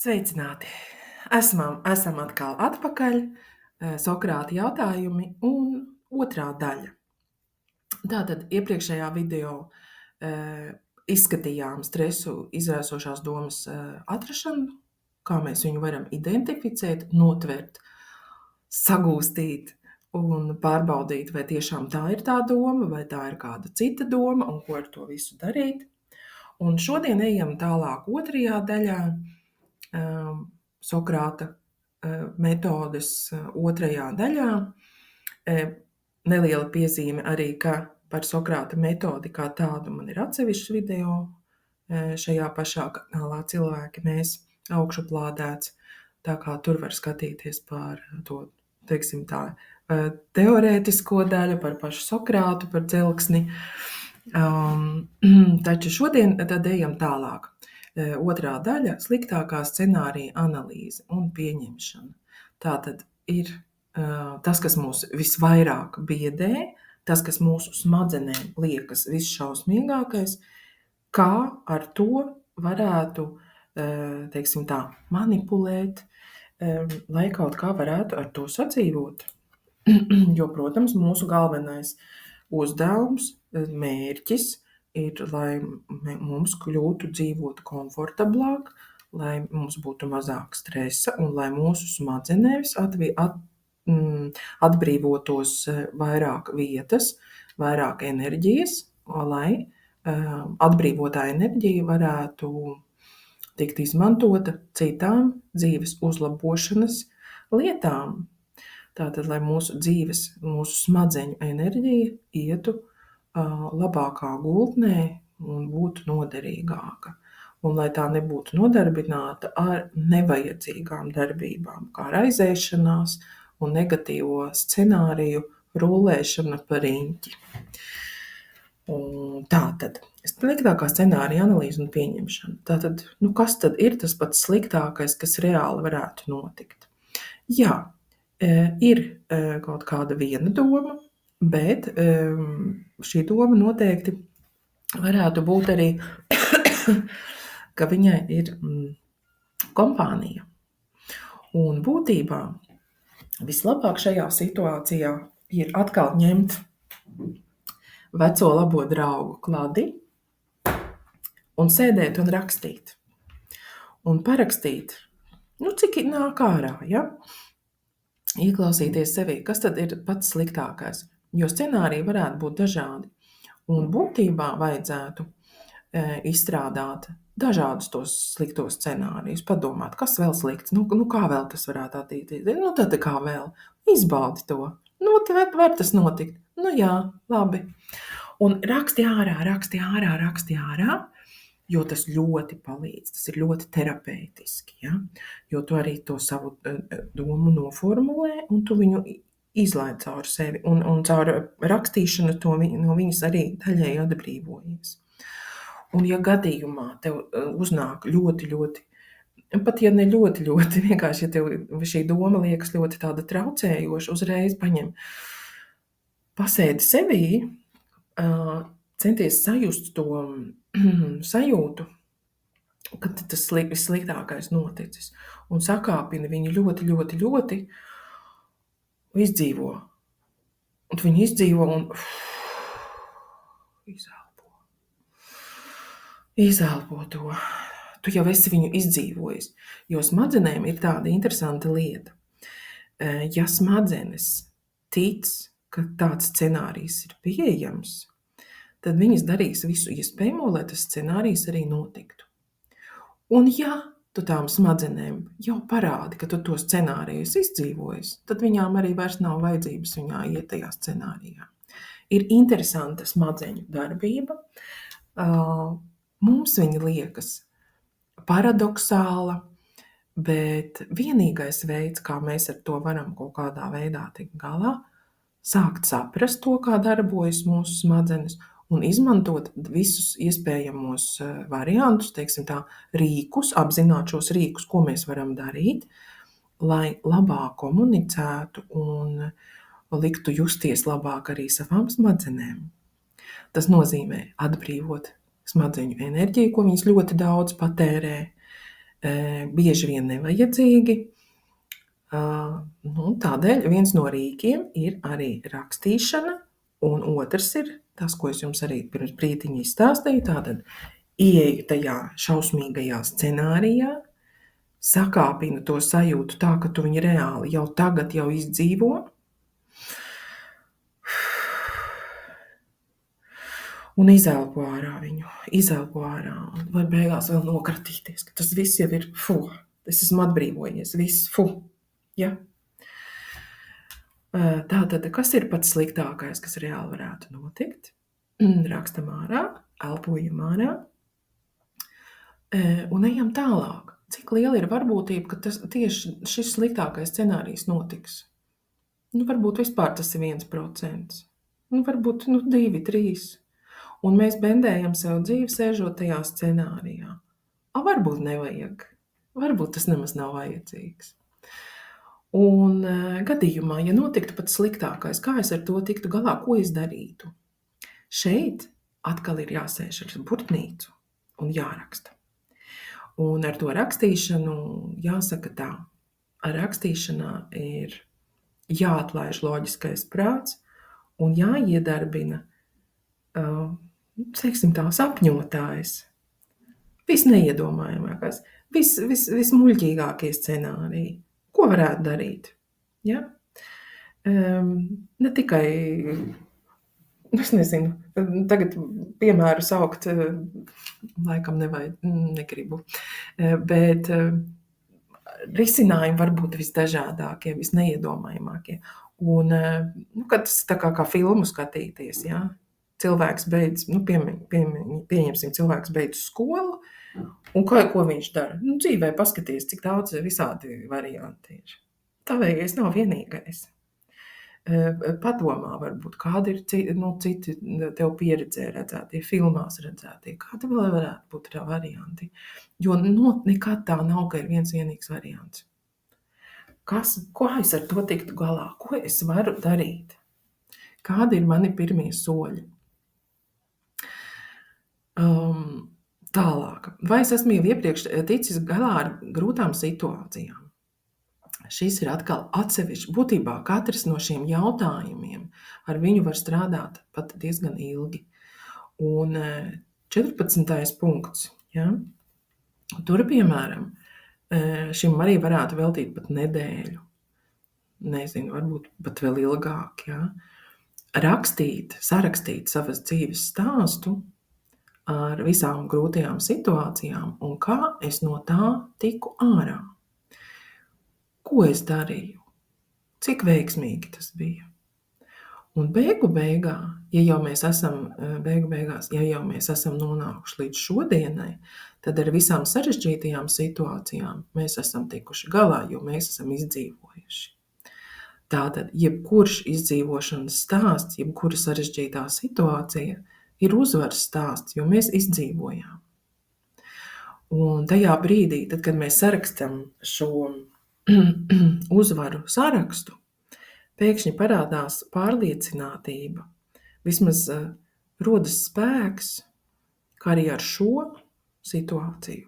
Sveicināti! Esam atkal atpakaļ, Sokrata jautājumi un otrā daļa. Tātad iepriekšējā video izskatījām stresu izraisošās domas atrašanu, kā mēs viņu varam identificēt, notvert, sagūstīt un pārbaudīt, vai tiešām tā ir tā doma, vai tā ir kāda cita doma un ko ar to visu darīt. Un šodien ejam tālāk otrajā daļā, Sokrata metodes otrajā daļā. Neliela piezīme arī, ka par Sokrata metodi kā tādu man ir atsevišķs video šajā pašā kanālā Cilvēki mēs augšuplādēts, tā kā tur var skatīties par to, teiksim tā, teorētisko daļu, par pašu Sokratu, par dzelksni. Taču šodien tad ejam tālāk. Otrā daļa – sliktākā scenārija analīze un pieņemšana. Tātad ir tas, kas mūs visvairāk biedē, tas, kas mūsu smadzenēm liekas visšausmīgākais, kā ar to varētu, teiksim tā, manipulēt, lai kaut kā varētu ar to sadzīvot. Jo, protams, mūsu galvenais uzdevums, mērķis ir, lai mums kļūtu dzīvot komfortablāk, lai mums būtu mazāk stresa un lai mūsu smadzenēs atbrīvotos vairāk vietas, vairāk enerģijas, lai atbrīvotā enerģija varētu tikt izmantota citām dzīves uzlabošanas lietām. Tātad, lai mūsu smadzeņu enerģija ietu labākā gultnē un būtu noderīgāka. Un lai tā nebūtu nodarbināta ar nevajadzīgām darbībām, kā raizēšanās un negatīvo scenāriju rullēšana pa riņķi. Tātad, sliktākā scenārija analīze un pieņemšana. Tātad, kas tad ir tas pats sliktākais, kas reāli varētu notikt? Jā, ir kaut kāda viena doma, bet šī doma noteikti varētu būt arī, ka viņai ir kompānija. Un būtībā vislabāk šajā situācijā ir atkal ņemt veco labo draugu kladi un sēdēt un rakstīt. Un parakstīt, cik nāk ārā, ja? Ieklausīties sevī, kas tad ir pats sliktākais, jo scenāriji varētu būt dažādi. Un būtībā vajadzētu izstrādāt dažādus tos sliktos scenārijus, padomāt, kas vēl slikts, kā vēl tas varētu attīstīt, tad kā vēl, izbaudi to, var tas notikt, jā, labi. Un raksti ārā, jo tas ļoti palīdz, tas ir ļoti terapeitiski, ja? Jo tu arī to savu domu noformulē un tu viņu izlaid caur sevi un caur rakstīšanu no viņas arī daļēji atbrīvojies. Un ja gadījumā tev uznāk ļoti, pat ja ne ļoti, vienkārši, ja tev šī doma liekas ļoti tāda traucējoša, uzreiz pasēdi sevī, centies sajust to sajūtu, kad tas vissliktākais noticis, un sakāpini viņu ļoti izdzīvo. Un tu viņu izdzīvo un izelpo to. Tu jau esi viņu izdzīvojis, jo smadzenēm ir tāda interesanta lieta. Ja smadzenes tic, ka tāds scenārijs ir pieejams, tad viņas darīs visu iespējamo, lai tas scenārijs arī notiktu. Un ja tu tām smadzenēm jau parādi, ka tu to scenāriju esi izdzīvojis, tad viņām arī vairs nav vajadzības viņā iet tajā scenārijā. Ir interesanta smadzeņu darbība. Mums viņa liekas paradoxāla, bet vienīgais veids, kā mēs ar to varam kaut kādā veidā tikt galā, sākt saprast to, kā darbojas mūsu smadzenes un izmantot visus iespējamos variantus, teiksim tā, rīkus, apzināt šos rīkus, ko mēs varam darīt, lai labāk komunicētu un liktu justies labāk arī savām smadzenēm. Tas nozīmē atbrīvot smadzeņu enerģiju, ko viņas ļoti daudz patērē, bieži vien nevajadzīgi. Tādēļ viens no rīkiem ir arī rakstīšana, un otrs ir tas, ko es jums arī pirms brīdiņa izstāstīju, tātad ieeju tajā šausmīgajā scenārijā, sakāpinu to sajūtu tā, ka tu viņu reāli jau tagad jau izdzīvo, un izelpo ārā viņu, un var beigās vēl nokratīties, ka tas viss jau ir, es esmu atbrīvojies, viss, ja? Tātad, kas ir pats sliktākais, kas reāli varētu notikt? Rakstam ārā, elpojam ārā, un ejam tālāk. Cik liela ir varbūtība, ka tieši šis sliktākais scenārijs notiks? Varbūt vispār tas ir 1%. Varbūt 2, 3. Un mēs bendējam sev dzīvi, sēžot tajā scenārijā. Varbūt nevajag. Varbūt tas nemaz nav vajadzīgs. Un gadījumā, ja notiktu pats sliktākais, kā es ar to tiktu galā, ko es darītu? Šeit atkal ir jāsēž ar burtnīcu un jāraksta. Un ar to rakstīšanu jāsaka tā. Ar rakstīšanā ir jāatlaiž loģiskais prāts un jāiedarbina, teiksim tā, sapņotājs. Visneiedomājamākais, vismuļķīgākie scenāriji. Ko varētu darīt? Ja? Ne tikai, es nezinu, tagad piemēru saukt, laikam negribu, bet risinājumi var būt visdažādākie, visneiedomājamākie. Un, kad tas tā kā filmu skatīties, ja? Cilvēks beidz, pieņemsim, cilvēks beidz skolu, un ko viņš dara? Dzīvē paskaties, cik daudz visādi varianti ir. Tavējais nav vienīgais. Padomā varbūt, kādi ir citi tev pieredzē redzētie, filmās redzētie, kādi vēl varētu būt varianti. Jo nekad tā nav, ka ir viens vienīgs variants. Ko es ar to tiktu galā? Ko es varu darīt? Kādi ir mani pirmie soļi? Tālāk. Vai es esmu jau iepriekš ticis galā ar grūtām situācijām? Šis ir atkal atsevišķi. Būtībā katrs no šiem jautājumiem ar viņu var strādāt pat diezgan ilgi. Un 14. punkts. Ja? Tur, piemēram, šim arī varētu veltīt pat nedēļu. Nezinu, varbūt pat vēl ilgāk. Ja? Sarakstīt savas dzīves stāstu ar visām grūtajām situācijām un kā es no tā tiku ārā. Ko es darīju? Cik veiksmīgi tas bija? Un beigās, ja jau mēs esam nonākuši līdz šodienai, tad ar visām sarežģītajām situācijām mēs esam tikuši galā, jo mēs esam izdzīvojuši. Tātad, jebkurš izdzīvošanas stāsts, jebkura sarežģītā situācija ir uzvaras stāsts, jo mēs izdzīvojām. Un tajā brīdī, tad, kad mēs sarakstam šo uzvaru sarakstu, pēkšņi parādās pārliecinātība, vismaz rodas spēks, kā arī ar šo situāciju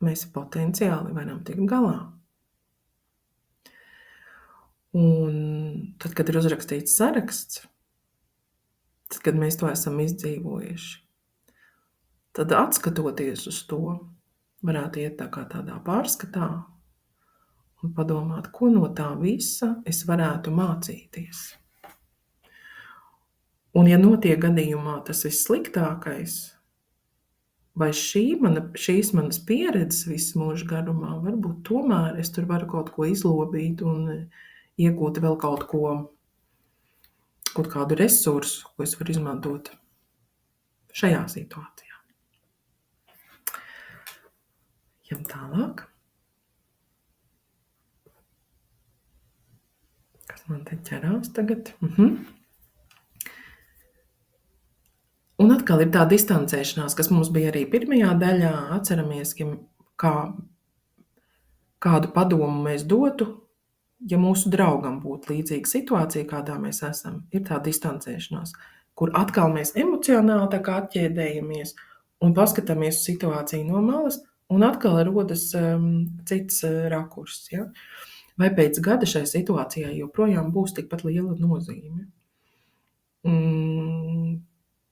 mēs potenciāli varam tikt galā. Un tad, kad ir uzrakstīts saraksts, tad, kad mēs to esam izdzīvojuši, tad atskatoties uz to, varētu iet tā kā tādā pārskatā un padomāt, ko no tā visa es varētu mācīties. Un ja notiek gadījumā tas vissliktākais, vai šīs manas pieredzes visu mūžu garumā, varbūt tomēr es tur varu kaut ko izlobīt un iegūt vēl kaut kādu resursu, ko es varu izmantot šajā situācijā. Ejam tālāk. Kas man te ķerās tagad? Un atkal ir tā distancēšanās, kas mums bija arī pirmajā daļā. Atceramies, kādu padomu mēs dotu, ja mūsu draugam būtu līdzīga situācija, kādā mēs esam. Ir tā distancēšanās, kur atkal mēs emocionāli tā kā atķēdējamies un paskatāmies uz situāciju no malas Un atkal rodas cits rakurs. Ja? Vai pēc gada šai situācijai joprojām būs tikpat liela nozīme?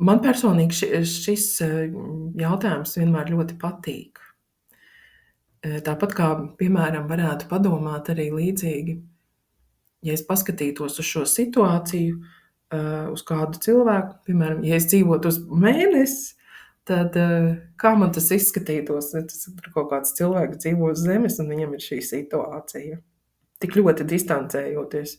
Man personīgi šis jautājums vienmēr ļoti patīk. Tāpat kā, piemēram, varētu padomāt arī līdzīgi, ja es paskatītos uz šo situāciju, uz kādu cilvēku, piemēram, ja es dzīvotu uz mēnesi, tad kā man tas izskatītos, ja tas ir kaut kāds cilvēks dzīvo uz zemes un viņam ir šī situācija, tik ļoti distancējoties.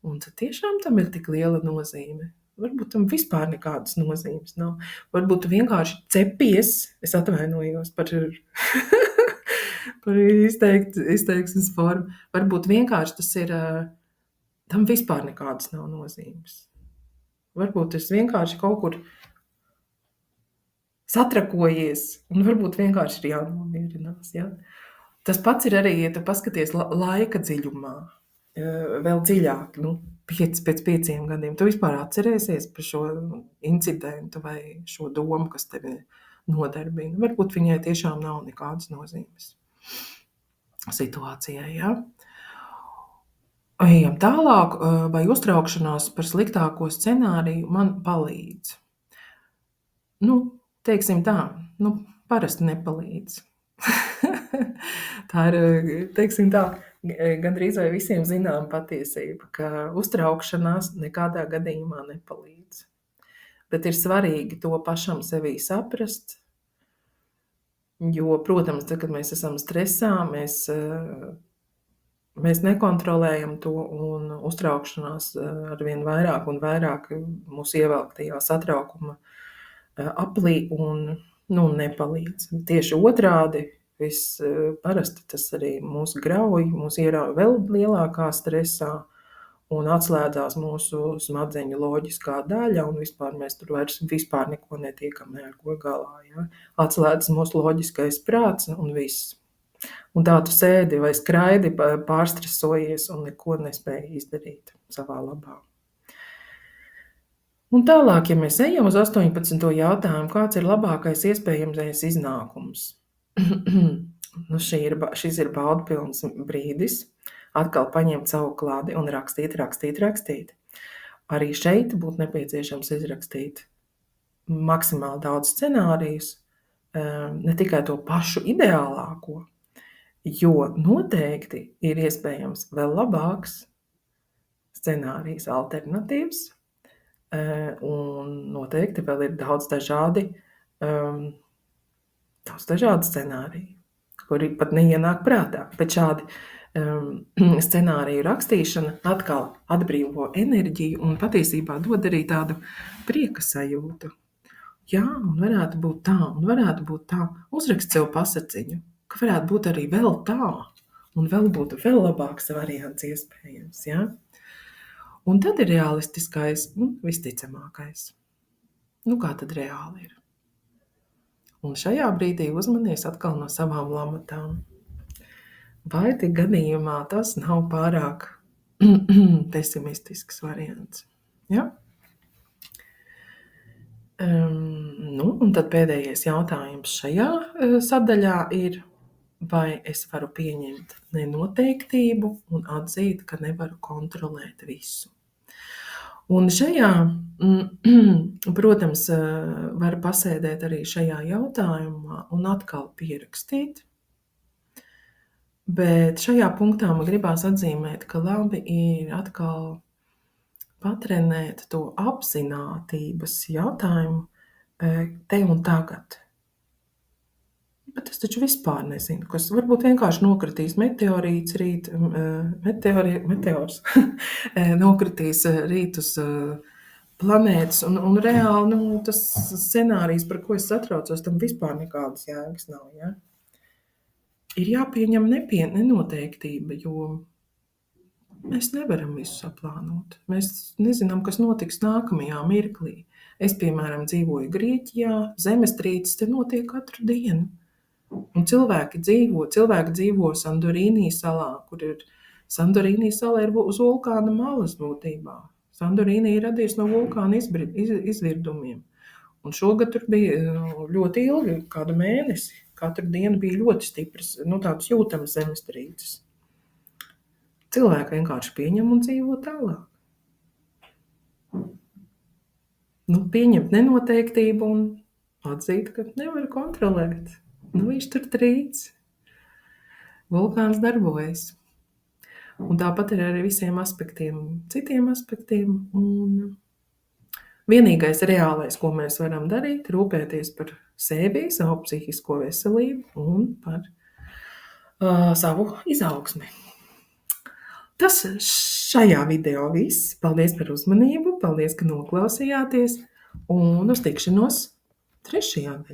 Un tad tiešām tam ir tik liela nozīme. Varbūt tam vispār nekādas nozīmes nav. Varbūt tu vienkārši cepies, es atvainojos par par izteiksmes formu. Varbūt vienkārši tas ir, tam vispār nekādas nav nozīmes. Varbūt es vienkārši kaut kur satrakojies, un varbūt vienkārši ir jānomierinās. Ja? Tas pats ir arī, ja tu paskaties laika dziļumā, vēl dziļāk, pēc 5 gadiem. Tu vispār atcerēsies par šo incidentu vai šo domu, kas tevi nodarbina. Varbūt viņai tiešām nav nekādas nozīmes situācijai. Ja? Ejam tālāk, vai uztraukšanās par sliktāko scenāriju man palīdz? Teiksim tā, parasti nepalīdz. Tā ir, teiksim tā, gandrīz vai visiem zinām patiesība, ka uztraukšanās nekādā gadījumā nepalīdz. Bet ir svarīgi to pašam sevī saprast, jo, protams, tad, kad mēs esam stresā, mēs nekontrolējam to, un uztraukšanās arvien vairāk un vairāk mūs ievelk tajā satraukuma aplī un nepalīdz. Tieši otrādi, parasti tas arī mūs grauj, mūs ierauj vēl lielākā stresā un atslēdzās mūsu smadzeņu loģiskā daļa, un vispār mēs tur vispār neko netiekam neko galā. Ja? Atslēdzas mūsu loģiskais prāts un viss. Un tā tu sēdi vai skraidi, pārstresojies un neko nespēji izdarīt savā labā. Un tālāk, ja mēs ejam uz 18. jautājumu, kāds ir labākais iespējamais iznākums? Šis ir baudpilns brīdis, atkal paņemt savu klādi un rakstīt. Arī šeit būtu nepieciešams izrakstīt maksimāli daudz scenārijus, ne tikai to pašu ideālāko, jo noteikti ir iespējams vēl labāks scenārijs alternatīvs, un noteikti vēl ir daudz dažādi scenāriji, kuri pat neienāk prātā. Bet šādi scenāriju rakstīšana atkal atbrīvo enerģiju un patiesībā dod arī tādu prieka sajūtu. Jā, un varētu būt tā. Uzrakst sev pasaciņu, ka varētu būt arī vēl tā, un vēl būtu vēl labāks variants iespējams, jā. Un tad ir realistiskais un visticamākais. Kā tad reāli ir? Un šajā brīdī uzmanies atkal no savām lamatām. Vai tik gadījumā tas nav pārāk pesimistisks variants? Ja? Un tad pēdējais jautājums šajā sadaļā ir, vai es varu pieņemt nenoteiktību un atzīt, ka nevaru kontrolēt visu. Un šajā, protams, var pasēdēt arī šajā jautājumā un atkal pierakstīt. Bet šajā punktā man gribās atzīmēt, ka labi ir atkal patrenēt to apzinātības jautājumu te un tagad. Bet es taču vispār nezinu, kas varbūt vienkārši nokritīs meteorīts rīt, meteors nokritīs rīt uz planētas, un reāli, tas scenārijs, par ko es satraucos, tam vispār nekādas jēgas nav, ja? Ir jāpieņem nenoteiktība, jo mēs nevaram visu saplānot. Mēs nezinām, kas notiks nākamajā mirklī. Es, piemēram, dzīvoju Grieķijā, zemestrīces te notiek katru dienu. Un cilvēki dzīvo Santorīnī salā, kur ir Santorīnī sala ir uz vulkāna malas būtībā. Santorīnī ir radies no vulkāna izvirdumiem. Un šogad tur bija ļoti ilgi, kādu mēnesi, katru dienu bija ļoti stipras, tādas jūtamas zemestrīces. Cilvēki vienkārši pieņem un dzīvo tālāk. Pieņemt nenoteiktību un atzīt, ka nevar kontrolēt. Viņš tur trīc. Vulkāns darbojas. Un tāpat ir arī visiem citiem aspektiem. Un vienīgais reālais, ko mēs varam darīt, rūpēties par sevi, savu psihisko veselību un par savu izaugsmi. Tas šajā video viss. Paldies par uzmanību, paldies, ka noklausījāties, un uz tikšanos 3. daļā.